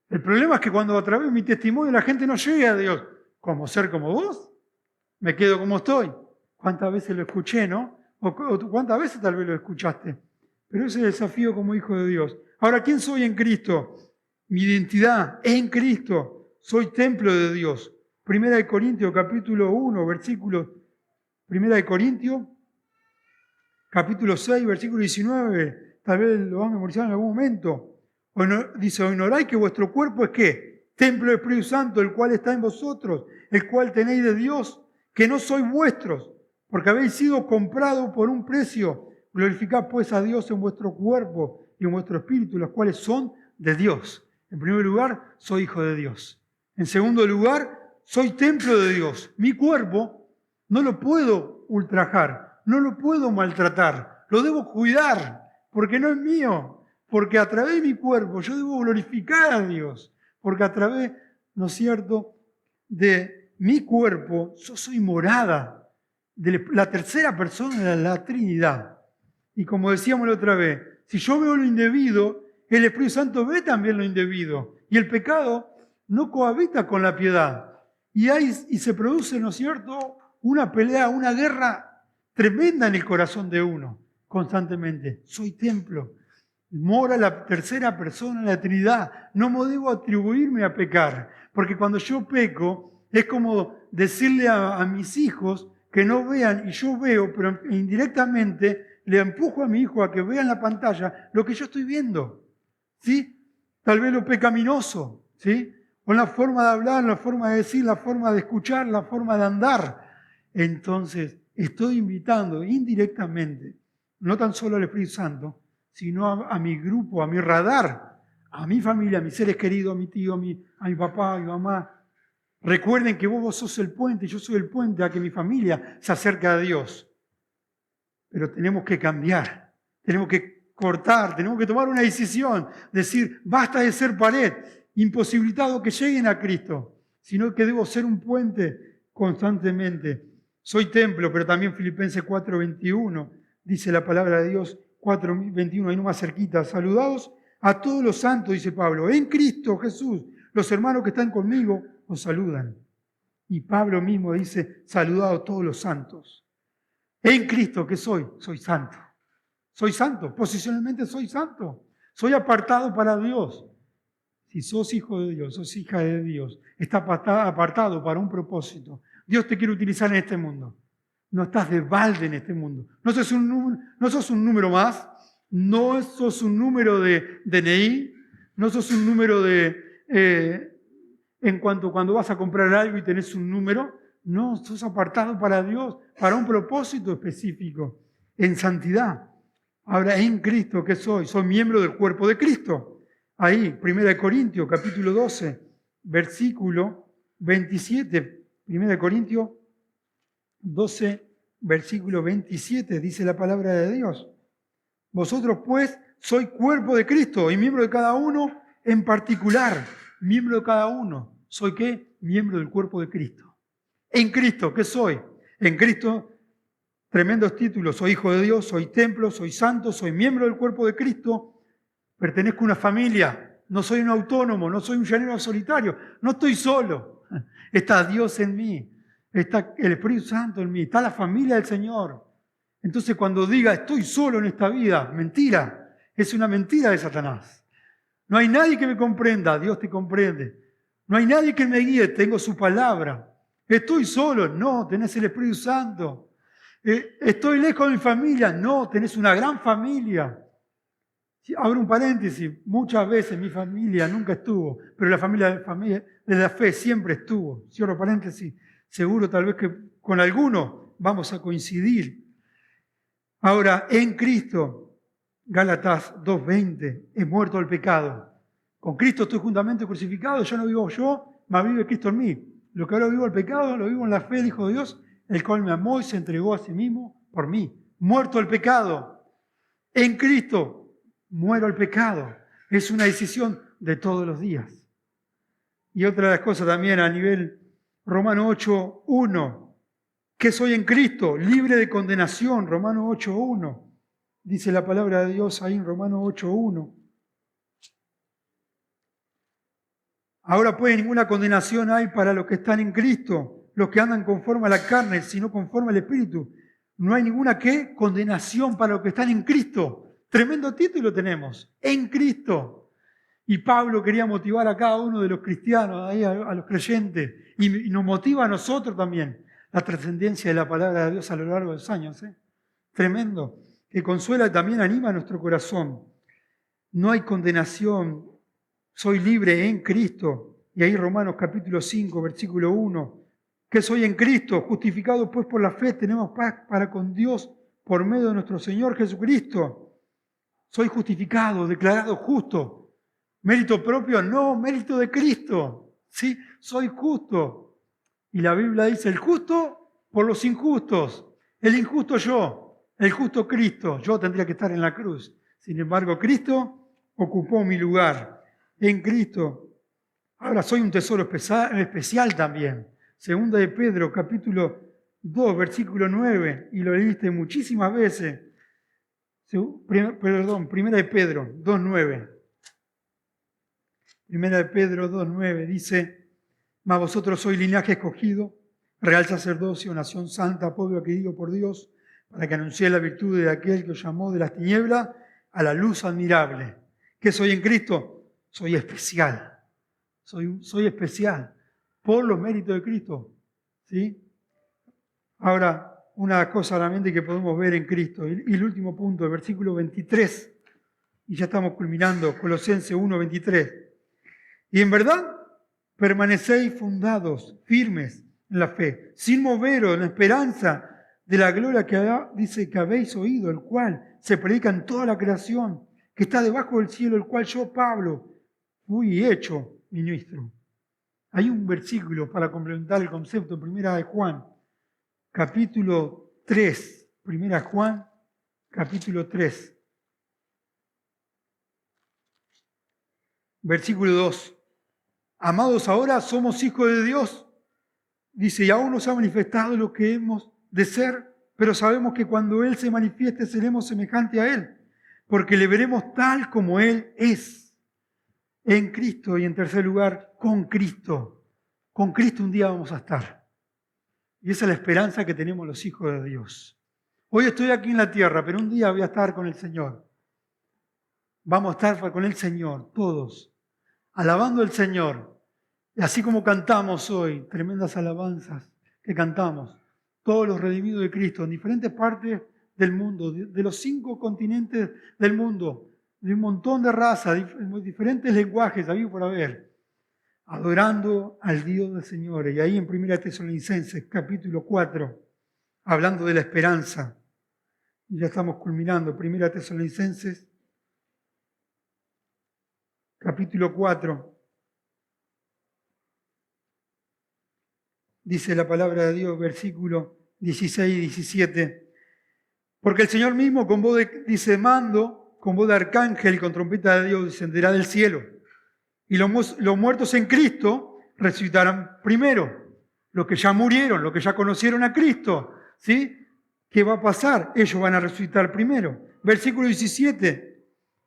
El problema es que cuando a través de mi testimonio la gente no llega a Dios. ¿Cómo ser como vos? Me quedo como estoy. ¿Cuántas veces lo escuché, no? O cuántas veces tal vez lo escuchaste. Pero ese es el desafío como hijo de Dios. Ahora, ¿quién soy en Cristo? Mi identidad en Cristo. Soy templo de Dios. 1 Corintios capítulo 1, versículo 1 Corintios, capítulo 6, versículo 19. Tal vez lo van a memorizar en algún momento. Dice, ¿o ignoráis que vuestro cuerpo es qué? Templo del Espíritu Santo, el cual está en vosotros, el cual tenéis de Dios, que no sois vuestros, porque habéis sido comprados por un precio. Glorificad pues a Dios en vuestro cuerpo y en vuestro espíritu, los cuales son de Dios. En primer lugar, soy hijo de Dios. En segundo lugar, soy templo de Dios. Mi cuerpo no lo puedo ultrajar, no lo puedo maltratar, lo debo cuidar, porque no es mío. Porque a través de mi cuerpo yo debo glorificar a Dios. Porque a través, ¿no es cierto?, de mi cuerpo yo soy morada de la tercera persona de la Trinidad. Y como decíamos la otra vez, si yo veo lo indebido, el Espíritu Santo ve también lo indebido. Y el pecado no cohabita con la piedad. Y se produce, ¿no es cierto?, una pelea, una guerra tremenda en el corazón de uno, constantemente. Soy templo. Mora la tercera persona de la Trinidad. No debo atribuirme a pecar, porque cuando yo peco es como decirle a mis hijos que no vean y yo veo, pero indirectamente le empujo a mi hijo a que vea en la pantalla lo que yo estoy viendo. ¿Sí? Tal vez lo pecaminoso, ¿sí? O la forma de hablar, la forma de decir, la forma de escuchar, la forma de andar. Entonces, estoy invitando indirectamente, no tan solo al Espíritu Santo, sino a mi grupo, a mi radar, a mi familia, a mis seres queridos, a mi tío, a mi papá, a mi mamá. Recuerden que vos sos el puente, yo soy el puente a que mi familia se acerque a Dios. Pero tenemos que cambiar, tenemos que cortar, tenemos que tomar una decisión, decir, basta de ser pared, imposibilitado que lleguen a Cristo, sino que debo ser un puente constantemente. Soy templo, pero también Filipenses 4:21 dice la palabra de Dios, 4:21, ahí nomás cerquita. Saludados a todos los santos, dice Pablo, en Cristo Jesús. Los hermanos que están conmigo os saludan. Y Pablo mismo dice, saludados a todos los santos. En Cristo, ¿qué soy? Soy santo. Soy santo, posicionalmente soy santo. Soy apartado para Dios. Si sos hijo de Dios, sos hija de Dios, estás apartado para un propósito. Dios te quiere utilizar en este mundo. No estás de balde en este mundo. No sos un número más, no sos un número de DNI, no sos un número en cuanto cuando vas a comprar algo y tenés un número. No, sos apartado para Dios, para un propósito específico, en santidad. Ahora, en Cristo, ¿qué soy? Soy miembro del cuerpo de Cristo. Ahí, 1 Corintios, capítulo 12, versículo 27. 1 Corintios 12, versículo 27, dice la palabra de Dios. Vosotros pues sois cuerpo de Cristo y miembro de cada uno en particular. Miembro de cada uno. ¿Soy qué? Miembro del cuerpo de Cristo. En Cristo, ¿qué soy? En Cristo, tremendos títulos. Soy hijo de Dios, soy templo, soy santo, soy miembro del cuerpo de Cristo. Pertenezco a una familia. No soy un autónomo, no soy un llanero solitario. No estoy solo. Está Dios en mí. Está el Espíritu Santo en mí. Está la familia del Señor. Entonces cuando diga estoy solo en esta vida, mentira. Es una mentira de Satanás. No hay nadie que me comprenda, Dios te comprende. No hay nadie que me guíe, tengo su palabra. Estoy solo, no, tenés el Espíritu Santo. Estoy lejos de mi familia, no, tenés una gran familia. Abro un paréntesis, muchas veces mi familia nunca estuvo, pero la familia de la fe siempre estuvo. Cierro paréntesis, seguro tal vez que con alguno vamos a coincidir. Ahora, en Cristo, Gálatas 2:20, he muerto al pecado. Con Cristo estoy juntamente crucificado, ya no vivo yo, mas vive Cristo en mí. Lo que ahora vivo al pecado, lo vivo en la fe del Hijo de Dios, el cual me amó y se entregó a sí mismo por mí. Muerto al pecado. En Cristo muero al pecado. Es una decisión de todos los días. Y otra de las cosas también a nivel Romanos 8:1. ¿Qué soy en Cristo? Libre de condenación. Romanos 8:1. Dice la palabra de Dios ahí en Romanos 8:1. Ahora pues ninguna condenación hay para los que están en Cristo, los que andan conforme a la carne, sino conforme al Espíritu. No hay ninguna ¿qué? Condenación para los que están en Cristo. Tremendo título tenemos, en Cristo. Y Pablo quería motivar a cada uno de los cristianos, ahí a los creyentes, y nos motiva a nosotros también, la trascendencia de la palabra de Dios a lo largo de los años. Tremendo, que consuela y también anima a nuestro corazón. No hay condenación. Soy libre en Cristo. Y ahí Romanos capítulo 5, versículo 1. Que soy en Cristo, justificado pues por la fe, tenemos paz para con Dios por medio de nuestro Señor Jesucristo. Soy justificado, declarado justo. Mérito propio, no, mérito de Cristo. ¿Sí? Soy justo. Y la Biblia dice, el justo por los injustos. El injusto yo, el justo Cristo. Yo tendría que estar en la cruz. Sin embargo, Cristo ocupó mi lugar. En Cristo. Ahora soy un tesoro especial también. Segunda de Pedro, capítulo 2, versículo 9, y lo leíste muchísimas veces. Primera de Pedro 2:9. Primera de Pedro 2:9 dice, mas vosotros sois linaje escogido, real sacerdocio, nación santa, pueblo adquirido por Dios, para que anunciéis la virtud de aquel que os llamó de las tinieblas a la luz admirable. ¿Qué soy en Cristo? Soy especial. Soy especial por los méritos de Cristo. ¿Sí? Ahora, una cosa realmente que podemos ver en Cristo. Y el último punto, el versículo 23. Y ya estamos culminando, Colosenses 1:23. Y en verdad, permanecéis fundados, firmes en la fe, sin moveros en la esperanza de la gloria que dice que habéis oído, el cual se predica en toda la creación, que está debajo del cielo, el cual yo, Pablo, fui hecho ministro. Hay un versículo para complementar el concepto en Primera de Juan, capítulo 3. Primera Juan, capítulo 3. Versículo 2. Amados, ahora somos hijos de Dios. Dice, y aún nos ha manifestado lo que hemos de ser, pero sabemos que cuando Él se manifieste seremos semejantes a Él, porque le veremos tal como Él es. En Cristo y en tercer lugar, con Cristo. Con Cristo un día vamos a estar. Y esa es la esperanza que tenemos los hijos de Dios. Hoy estoy aquí en la tierra, pero un día voy a estar con el Señor. Vamos a estar con el Señor, todos, alabando al Señor. Y así como cantamos hoy, tremendas alabanzas que cantamos, todos los redimidos de Cristo en diferentes partes del mundo, de los 5 continentes del mundo, de un montón de razas, diferentes lenguajes, había por haber, adorando al Dios del Señor. Y ahí en 1 Tesalonicenses, capítulo 4, hablando de la esperanza, y ya estamos culminando, 1 Tesalonicenses, capítulo 4, dice la palabra de Dios, versículo 16 y 17, Porque el Señor mismo con voz dice mando, con voz de arcángel y con trompeta de Dios descenderá del cielo. Y los muertos en Cristo resucitarán primero. Los que ya murieron, los que ya conocieron a Cristo, ¿sí? ¿Qué va a pasar? Ellos van a resucitar primero. Versículo 17.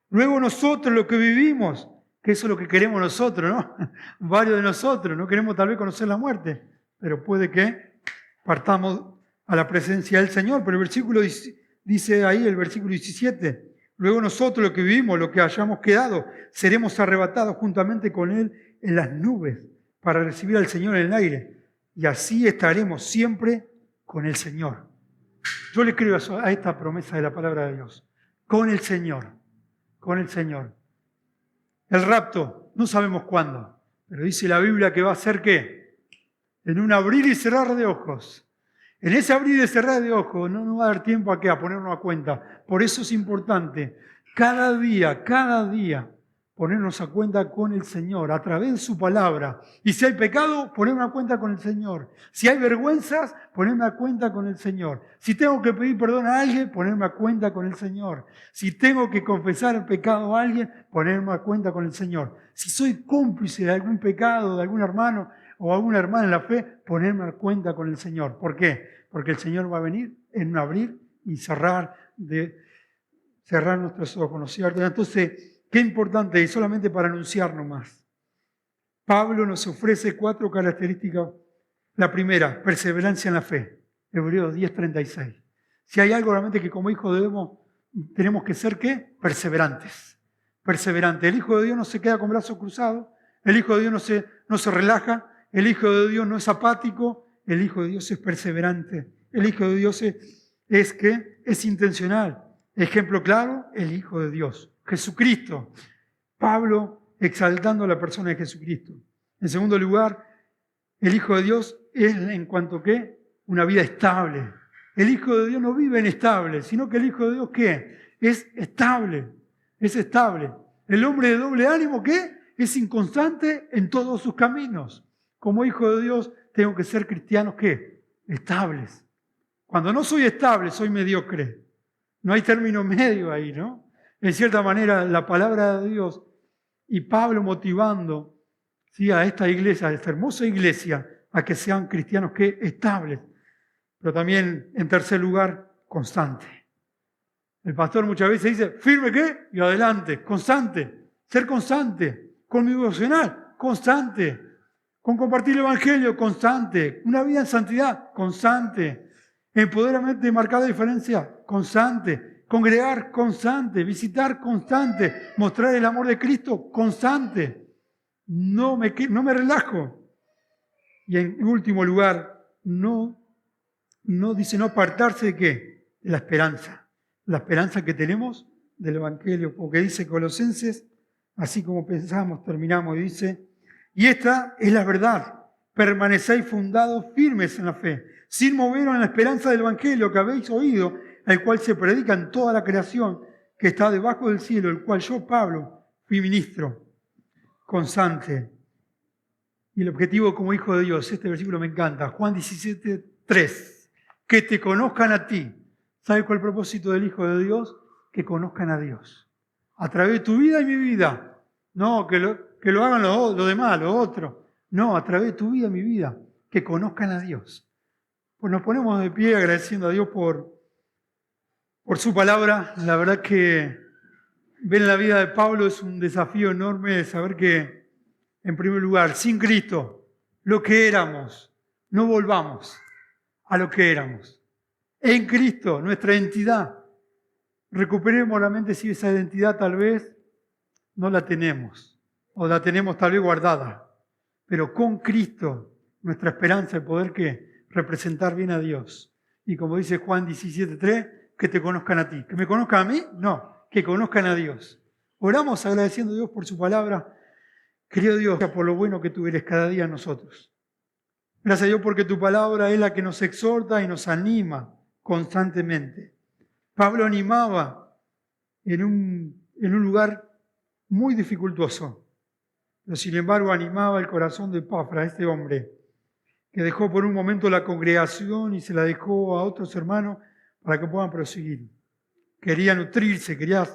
Luego nosotros, los que vivimos, que eso es lo que queremos nosotros, ¿no? Varios de nosotros, no queremos tal vez conocer la muerte, pero puede que partamos a la presencia del Señor. Pero el versículo dice ahí, el versículo 17, luego nosotros, los que vivimos, los que hayamos quedado, seremos arrebatados juntamente con Él en las nubes para recibir al Señor en el aire. Y así estaremos siempre con el Señor. Yo le creo a esta promesa de la palabra de Dios. Con el Señor. Con el Señor. El rapto, no sabemos cuándo, pero dice la Biblia que va a ser ¿qué? En un abrir y cerrar de ojos. En ese abrir y cerrar de ojos no nos va a dar tiempo a ponernos a cuenta. Por eso es importante cada día, ponernos a cuenta con el Señor a través de su palabra. Y si hay pecado, ponerme a cuenta con el Señor. Si hay vergüenzas, ponerme a cuenta con el Señor. Si tengo que pedir perdón a alguien, ponerme a cuenta con el Señor. Si tengo que confesar el pecado a alguien, ponerme a cuenta con el Señor. Si soy cómplice de algún pecado, de algún hermano o alguna hermana en la fe, ponerme a cuenta con el Señor. ¿Por qué? Porque el Señor va a venir en un abrir y cerrar nuestros ojos, ¿no es cierto? Entonces, qué importante, y solamente para anunciar nomás. Pablo nos ofrece 4 características. La primera, perseverancia en la fe. Hebreos 10:36. Si hay algo realmente que como hijos de Dios tenemos que ser, ¿qué? Perseverantes. Perseverantes. El Hijo de Dios no se queda con brazos cruzados. El Hijo de Dios no se relaja. El Hijo de Dios no es apático. El Hijo de Dios es perseverante. El Hijo de Dios es intencional. Ejemplo claro, el Hijo de Dios, Jesucristo. Pablo exaltando a la persona de Jesucristo. En segundo lugar, el Hijo de Dios es en cuanto que una vida estable. El Hijo de Dios no vive inestable, sino que el Hijo de Dios ¿qué? Es estable. Es estable. El hombre de doble ánimo ¿qué? Es inconstante en todos sus caminos. Como hijo de Dios tengo que ser cristianos ¿qué? Estables. Cuando no soy estable, soy mediocre. No hay término medio ahí, ¿no? En cierta manera, la palabra de Dios y Pablo motivando, ¿sí?, a esta iglesia, a esta hermosa iglesia, a que sean cristianos ¿qué? Estables. Pero también, en tercer lugar, constante. El pastor muchas veces dice, firme ¿qué? Y adelante, constante. Ser constante. Con mi devocional, constante. Con compartir el evangelio, constante. Una vida en santidad, constante. Empoderamiento, marcar la diferencia, constante. Congregar, constante. Visitar, constante. Mostrar el amor de Cristo, constante. No me relajo. Y en último lugar, no dice no apartarse de ¿qué? De la esperanza. La esperanza que tenemos del evangelio. Porque dice Colosenses, así como pensamos, terminamos, y dice, y esta es la verdad. Permanecéis fundados firmes en la fe, sin moveros en la esperanza del evangelio que habéis oído, el cual se predica en toda la creación que está debajo del cielo, el cual yo, Pablo, fui ministro constante. Y el objetivo como hijo de Dios, este versículo me encanta, Juan 17:3, que te conozcan a ti. ¿Sabes cuál es el propósito del Hijo de Dios? Que conozcan a Dios. A través de tu vida y mi vida. No, que lo hagan los demás, los otros. No, a través de tu vida y mi vida. Que conozcan a Dios. Pues nos ponemos de pie agradeciendo a Dios por su palabra. La verdad que ver la vida de Pablo es un desafío enorme de saber que, en primer lugar, sin Cristo, lo que éramos, no volvamos a lo que éramos. En Cristo, nuestra identidad. Recuperemos la mente si esa identidad tal vez no la tenemos, o la tenemos tal vez guardada. Pero con Cristo, nuestra esperanza de poder ¿qué? Representar bien a Dios. Y como dice Juan 17:3, que te conozcan a ti. ¿Que me conozcan a mí? No, que conozcan a Dios. Oramos agradeciendo a Dios por su palabra. Querido Dios, por lo bueno que tú eres cada día en nosotros. Gracias a Dios porque tu palabra es la que nos exhorta y nos anima constantemente. Pablo animaba en un lugar muy dificultoso, pero sin embargo animaba el corazón de Epafra, este hombre, que dejó por un momento la congregación y se la dejó a otros hermanos para que puedan proseguir. Quería nutrirse, quería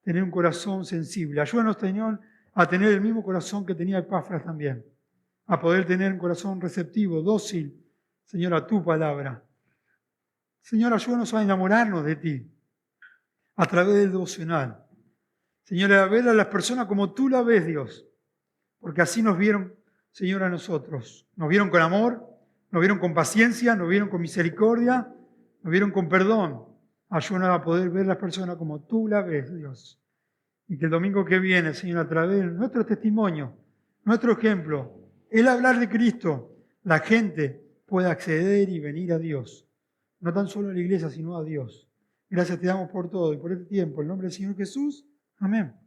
tener un corazón sensible. Ayúdanos, Señor, a tener el mismo corazón que tenía Epafras también, a poder tener un corazón receptivo, dócil, Señor, a tu palabra. Señor, ayúdanos a enamorarnos de ti a través del devocional. Señor, a ver a las personas como tú la ves, Dios, porque así nos vieron, Señor, a nosotros. Nos vieron con amor, nos vieron con paciencia, nos vieron con misericordia, nos vieron con perdón. Ayúdanos a poder ver a las personas como tú la ves, Dios. Y que el domingo que viene, Señor, a través de nuestro testimonio, nuestro ejemplo, el hablar de Cristo, la gente pueda acceder y venir a Dios. No tan solo a la iglesia, sino a Dios. Gracias te damos por todo y por este tiempo. En el nombre del Señor Jesús. Amén.